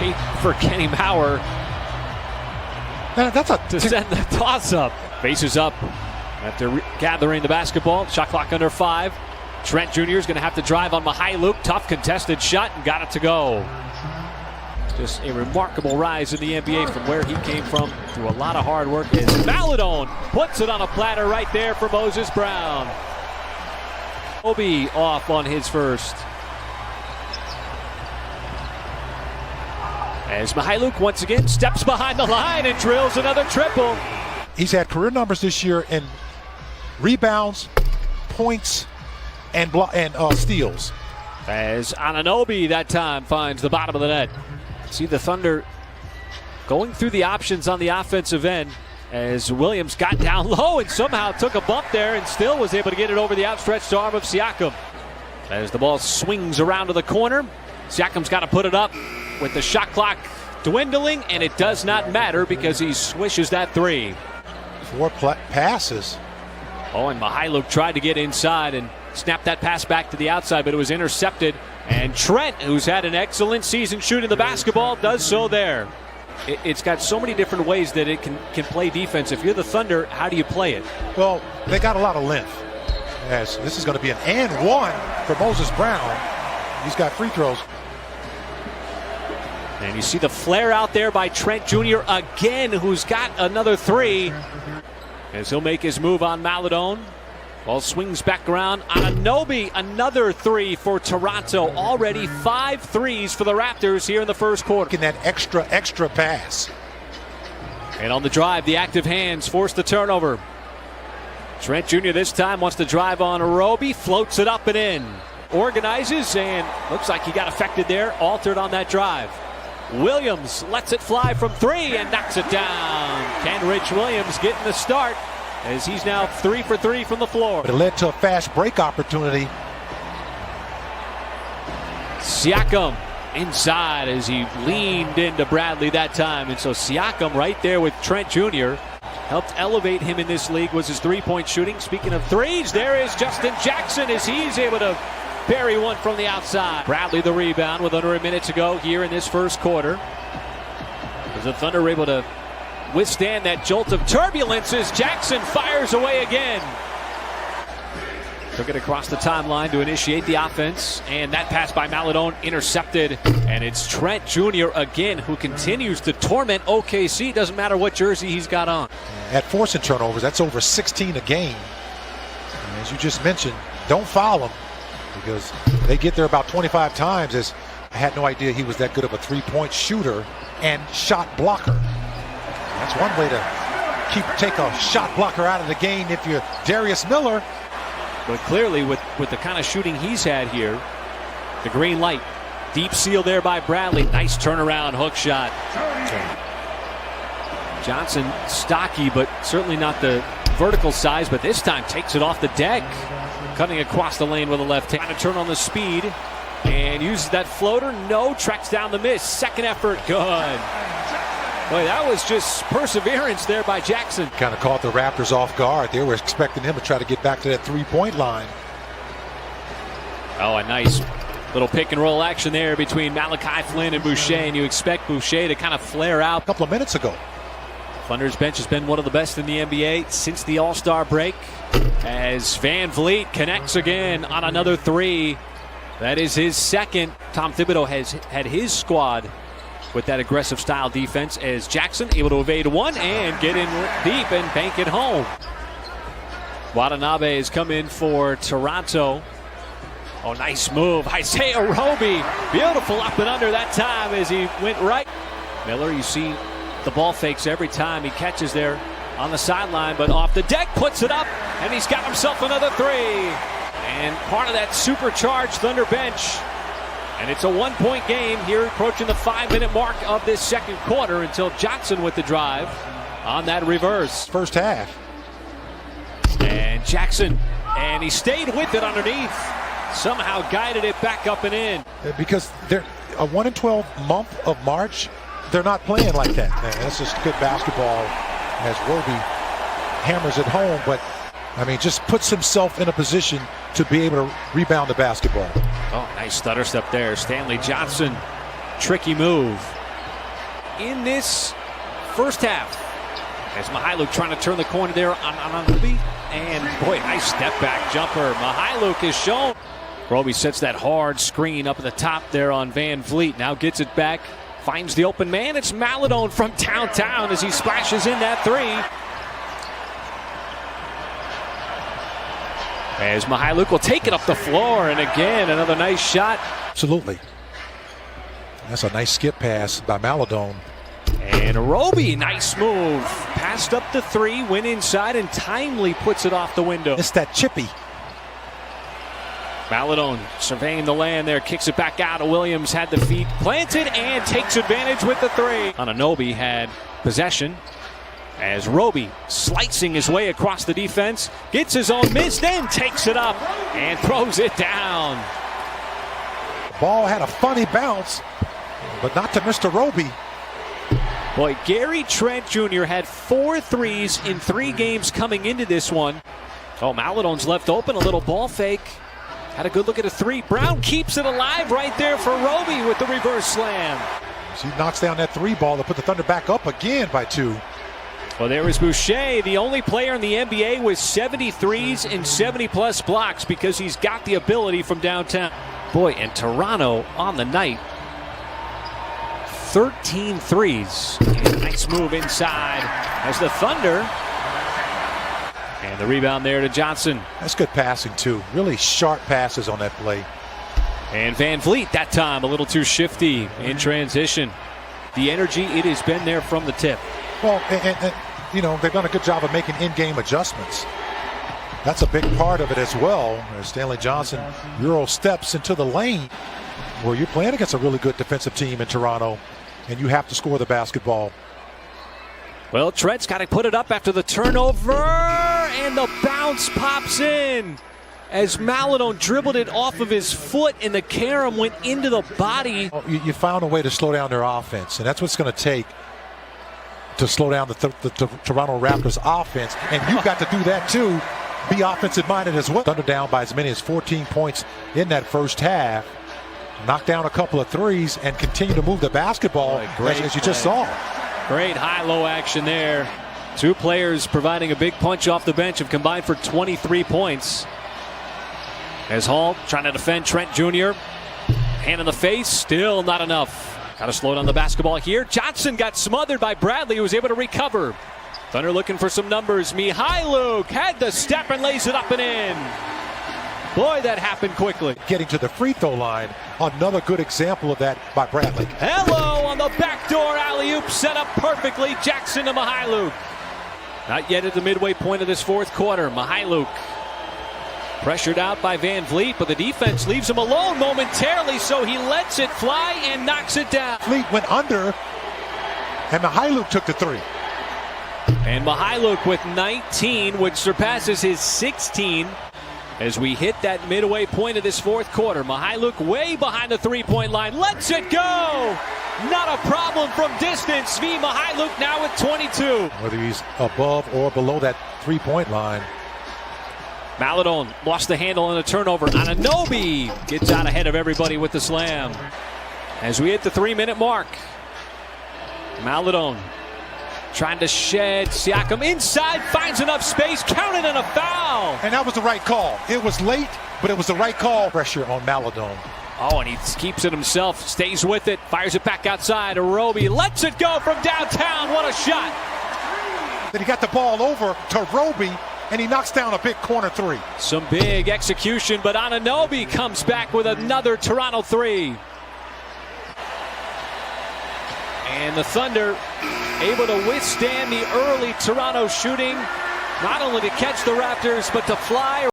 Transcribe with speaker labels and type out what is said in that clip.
Speaker 1: wait for Kenny Maurer to send the toss up. Faces up after gathering the basketball. Shot clock under 5. Trent Jr. is going to have to drive on Mykhailiuk. Tough contested shot and got it to go. Just a remarkable rise in the NBA from where he came from through a lot of hard work. As Maledon puts it on a platter right there for Moses Brown. Obi off on his first. As Mykhailiuk once again steps behind the line and drills another triple.
Speaker 2: He's had career numbers this year in rebounds, points, and steals.
Speaker 1: As Anunoby that time finds the bottom of the net. See the Thunder going through the options on the offensive end as Williams got down low and somehow took a bump there and still was able to get it over the outstretched arm of Siakam. As the ball swings around to the corner, Siakam's got to put it up with the shot clock dwindling, and it does not matter because he swishes that 3.
Speaker 2: 4 passes.
Speaker 1: Oh, and Mykhailiuk tried to get inside and snap that pass back to the outside, but it was intercepted. And Trent, who's had an excellent season shooting the basketball, does so there. It's got so many different ways that it can play defense. If you're the Thunder, how do you play it?
Speaker 2: Well, they got a lot of length. As this is going to be an and one for Moses Brown. He's got free throws.
Speaker 1: And you see the flare out there by Trent Jr. again, who's got another 3. As he'll make his move on Maledon. Ball swings back around. Anunoby, another 3 for Toronto. Already 5 threes for the Raptors here in the first quarter.
Speaker 2: Getting that extra pass.
Speaker 1: And on the drive, the active hands force the turnover. Trent Jr. this time wants to drive on Roby, floats it up and in. Organizes, and looks like he got affected there, altered on that drive. Williams lets it fly from 3 and knocks it down. Kenrich Williams getting the start as he's now 3 for 3 from the floor.
Speaker 2: But it led to a fast break opportunity.
Speaker 1: Siakam inside as he leaned into Bradley that time. And so Siakam right there with Trent Jr. helped elevate him in this league was his 3-point shooting. Speaking of threes, there is Justin Jackson as he's able to bury one from the outside. Bradley the rebound with under a minute to go here in this first quarter. As the Thunder are able to withstand that jolt of turbulence as Jackson fires away again. Took it across the timeline to initiate the offense, and that pass by Maledon intercepted, and it's Trent Jr. again who continues to torment OKC. Doesn't matter what jersey he's got on.
Speaker 2: At forcing turnovers, that's over 16 a game. And as you just mentioned, don't foul him because they get there about 25 times. As I had no idea he was that good of a 3-point shooter and shot blocker. That's one way to take a shot blocker out of the game if you're Darius Miller.
Speaker 1: But clearly with the kind of shooting he's had here, the green light. Deep seal there by Bradley. Nice turnaround hook shot. Johnson stocky, but certainly not the vertical size, but this time takes it off the deck. Cutting across the lane with a left hand. Trying to turn on the speed and uses that floater. No, tracks down the miss. Second effort, good. Boy, that was just perseverance there by Jackson.
Speaker 2: Kind of caught the Raptors off guard. They were expecting him to try to get back to that 3-point line.
Speaker 1: Oh, a nice little pick and roll action there between Malachi Flynn and Boucher, and you expect Boucher to kind of flare out.
Speaker 2: A couple of minutes ago.
Speaker 1: Thunder's bench has been one of the best in the NBA since the All-Star break. As Van Vliet connects again on another 3. That is his second. Tom Thibodeau has had his squad with that aggressive style defense as Jackson able to evade one and get in deep and bank it home. Watanabe has come in for Toronto. Oh, nice move. Isaiah Roby. Beautiful up and under that time as he went right. Miller, you see the ball fakes every time he catches there on the sideline, but off the deck, puts it up, and he's got himself another 3. And part of that supercharged Thunder bench. And it's a 1-point game here, approaching the 5-minute mark of this second quarter until Johnson with the drive on that reverse.
Speaker 2: First half.
Speaker 1: And Jackson, and he stayed with it underneath. Somehow guided it back up and in.
Speaker 2: Because they're a 1-12 month of March, they're not playing like that. Man, that's just good basketball as Roby hammers it home. But, I mean, just puts himself in a position to be able to rebound the basketball.
Speaker 1: Oh, nice stutter step there. Stanley Johnson, tricky move. in this first half. As Mihailuk trying to turn the corner there on Roby. And boy, nice step back jumper. Mihailuk is shown. Roby sets that hard screen up at the top there on Van Vliet. Now gets it back. Finds the open man. It's Maledon from downtown as he splashes in that three. As Mihailuk will take it up the floor. And again, another nice shot.
Speaker 2: Absolutely. That's a nice skip pass by Maledon.
Speaker 1: And Roby, nice move. Passed up the three, went inside, and timely puts it off the window.
Speaker 2: It's that chippy.
Speaker 1: Maledon surveying the land there, kicks it back out. Williams had the feet planted and takes advantage with the three. Anunoby had possession as Roby slicing his way across the defense, gets his own miss, then takes it up and throws it down.
Speaker 2: The ball had a funny bounce, but not to Mr. Roby.
Speaker 1: Boy, Gary Trent Jr. had 4 threes in 3 games coming into this one. Oh, Maledon's left open, a little ball fake. Had a good look at a three. Brown keeps it alive right there for Roby with the reverse slam.
Speaker 2: He knocks down that 3 ball to put the Thunder back up again by 2.
Speaker 1: Well, there was Boucher, the only player in the NBA with 70 threes and 70-plus blocks because he's got the ability from downtown. Boy, and Toronto on the night, 13 threes. And nice move inside as the Thunder. And the rebound there to Johnson.
Speaker 2: That's good passing, too. Really sharp passes on that play.
Speaker 1: And Van Vliet, that time, a little too shifty in transition. The energy, it has been there from the tip.
Speaker 2: Well, and you know, they've done a good job of making in-game adjustments. That's a big part of it as well. As Stanley Johnson Euro steps into the lane where you're playing against a really good defensive team in Toronto, and you have to score the basketball.
Speaker 1: Well, Trent's got to put it up after the turnover, and the bounce pops in as Maledon dribbled it off of his foot, and the carom went into the body.
Speaker 2: You found a way to slow down their offense, and that's what's going to take to slow down the Toronto Raptors offense, and you've got to do that too. Be offensive-minded as well. Thunder down by as many as 14 points in that first half. Knock down a couple of threes and continue to move the basketball as you just saw.
Speaker 1: Great high-low action there. 2 players providing a big punch off the bench have combined for 23 points. As Hall trying to defend Trent Jr. Hand in the face, still not enough. Got to slow down the basketball here. Johnson got smothered by Bradley, who was able to recover. Thunder looking for some numbers. Mihailuk had the step and lays it up and in. Boy, that happened quickly.
Speaker 2: Getting to the free throw line, another good example of that by Bradley.
Speaker 1: Hello on the backdoor alley-oop, set up perfectly. Jackson to Mihailuk. Not yet at the midway point of this fourth quarter. Mihailuk pressured out by Van Vliet, but the defense leaves him alone momentarily, so he lets it fly and knocks it down.
Speaker 2: Vliet went under, and Mihailuk took the 3.
Speaker 1: And Mihailuk with 19, which surpasses his 16 as we hit that midway point of this fourth quarter. Mihailuk way behind the three-point line. Lets it go! Not a problem from distance. V. Mihailuk now with 22.
Speaker 2: Whether he's above or below that three-point line.
Speaker 1: Maledon lost the handle on a turnover. Anunoby gets out ahead of everybody with the slam. As we hit the 3-minute mark, Maledon trying to shed Siakam inside, finds enough space, counted and a foul.
Speaker 2: And that was the right call. It was late, but it was the right call. Pressure on Maledon.
Speaker 1: Oh, and he keeps it himself, stays with it, fires it back outside. Roby lets it go from downtown. What a shot.
Speaker 2: Then he got the ball over to Roby, and he knocks down a big corner 3.
Speaker 1: Some big execution, but Anunoby comes back with another Toronto 3. And the Thunder able to withstand the early Toronto shooting, not only to catch the Raptors, but to fly